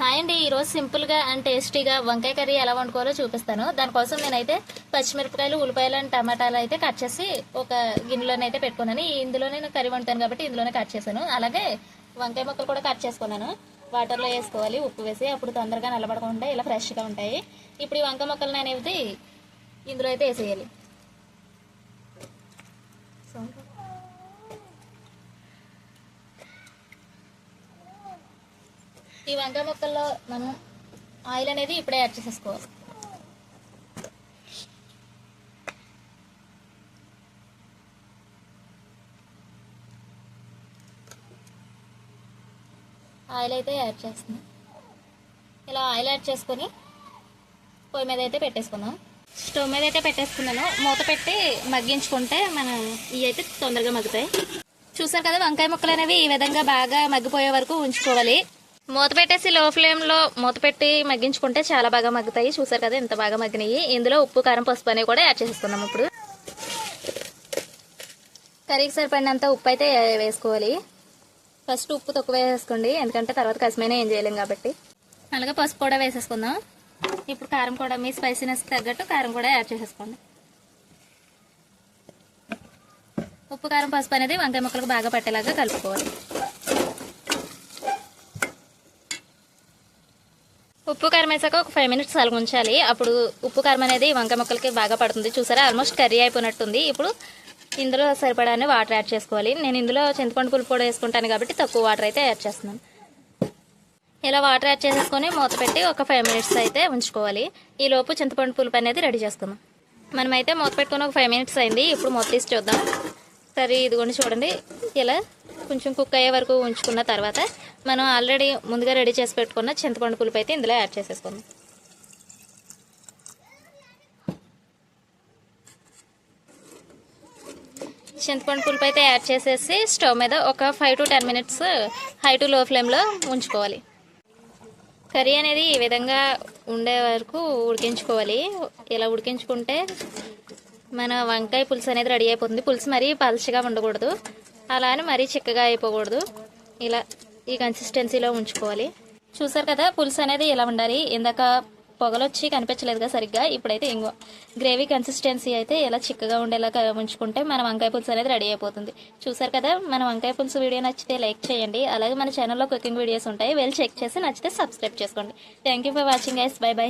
Hi అండి, ఈరోజు సింపుల్గా అండ్ టేస్టీగా వంకాయ కర్రీ ఎలా వండుకోవాలో చూపిస్తాను. దానికోసం నేనైతే పచ్చిమిరపకాయలు, ఉల్లిపాయలు అండ్ టమాటాలు అయితే కట్ చేసి ఒక గిన్నెలోనైతే పెట్టుకున్నాను. ఇందులోనే నేను కర్రీ వండుతాను కాబట్టి ఇందులోనే కట్ చేశాను. అలాగే వంకాయ ముక్కలు కూడా కట్ చేసుకున్నాను. వాటర్లో వేసుకోవాలి ఉప్పు వేసి, అప్పుడు తొందరగా నల్లబడకుండా ఇలా ఫ్రెష్గా ఉంటాయి. ఇప్పుడు ఈ వంకాయ ముక్కలు అనేది ఇందులో అయితే వేసేయాలి. ఈ వంకాయ ముక్కల్లో మనం ఆయిల్ అనేది ఇప్పుడే యాడ్ చేసేసుకోవాలి. ఆయిల్ అయితే యాడ్ చేస్తున్నాం. ఇలా ఆయిల్ యాడ్ చేసుకొని పొయ్యి మీద అయితే పెట్టేసుకున్నాం. స్టవ్ మీద అయితే పెట్టేసుకున్నాను. మూత పెట్టి మగ్గించుకుంటే మనం ఇవి అయితే తొందరగా మగ్గుతాయి. చూసారు కదా, వంకాయ ముక్కలు అనేవి ఈ విధంగా బాగా మగ్గిపోయే వరకు ఉంచుకోవాలి. మూత పెట్టేసి లో ఫ్లేమ్లో మూత పెట్టి మగ్గించుకుంటే చాలా బాగా మగ్గుతాయి. చూసారు కదా ఎంత బాగా మగ్గినాయి. ఇందులో ఉప్పు, కారం, పసుపు అనేవి కూడా యాడ్ చేసేసుకున్నాం. ఇప్పుడు కర్రీకి సరిపడినంత ఉప్పు అయితే వేసుకోవాలి. ఫస్ట్ ఉప్పు తక్కువ వేసుకోండి, ఎందుకంటే తర్వాత కసిమైనా ఏం చేయలేం కాబట్టి. అలాగే పసుపు కూడా వేసేసుకుందాం. ఇప్పుడు కారం కూడా మీ స్పైసీనెస్ తగ్గట్టు కారం కూడా యాడ్ చేసేసుకోండి. ఉప్పు, కారం, పసుపు అనేది వంకాయ ముక్కలకు బాగా పట్టేలాగా కలుపుకోవాలి. ఉప్పు కారం వేసాక ఒక 5 minutes అలా ఉంచాలి. అప్పుడు ఉప్పు కారం అనేది వంకాయ ముక్కలకి బాగా పడుతుంది. చూసారా, ఆల్మోస్ట్ కర్రీ అయిపోయినట్టుంది. ఇప్పుడు ఇందులో సరిపడానే వాటర్ యాడ్ చేసుకోవాలి. నేను ఇందులో చింతపండు పులుపు కూడా వేసుకుంటాను కాబట్టి తక్కువ వాటర్ అయితే యాడ్ చేస్తున్నాను. ఇలా వాటర్ యాడ్ చేసేసుకొని మూత పెట్టి ఒక 5 minutes అయితే ఉంచుకోవాలి. ఈ లోపు చింతపండు పులుపు అనేది రెడీ చేసుకుందాం. మనమైతే మూత పెట్టుకుని ఒక 5 minutes అయింది. ఇప్పుడు మూత తీసి చూద్దాం. సరే, ఇదిగోండి చూడండి. ఇలా కొంచెం కుక్ అయ్యే వరకు ఉంచుకున్న తర్వాత మనం ఆల్రెడీ ముందుగా రెడీ చేసి పెట్టుకున్న చింతపండు పులుపు అయితే ఇందులో యాడ్ చేసేసుకుందాం. చింతపండు పులుపు అయితే యాడ్ చేసేసి స్టవ్ మీద ఒక 5 to 10 minutes హై టు లో ఫ్లేమ్లో ఉంచుకోవాలి. కర్రీ అనేది ఈ విధంగా ఉండే వరకు ఉడికించుకోవాలి. ఇలా ఉడికించుకుంటే మన వంకాయ పులుసు అనేది రెడీ అయిపోతుంది. పులుసు మరీ పలుచగా ఉండకూడదు, అలా అని మరీ చిక్కగా అయిపోకూడదు. ఇలా ఈ కన్సిస్టెన్సీలో ఉంచుకోవాలి. చూసారు కదా, పులుసు అనేది ఇలా ఉండాలి. ఇందాక పొగలొచ్చి కనిపించలేదుగా సరిగ్గా. ఇప్పుడైతే ఇంకో గ్రేవీ కన్సిస్టెన్సీ అయితే ఇలా చిక్కగా ఉండేలాగా ఉంచుకుంటే మన వంకాయ పులుసు అనేది రెడీ అయిపోతుంది. చూసారు కదా, మన వంకాయ పులుసు వీడియో నచ్చితే లైక్ చేయండి. అలాగే మన ఛానల్లో కుకింగ్ వీడియోస్ ఉంటాయి, వెళ్ళి చెక్ చేసి నచ్చితే సబ్స్క్రైబ్ చేసుకోండి. Thank you for watching guys. By by.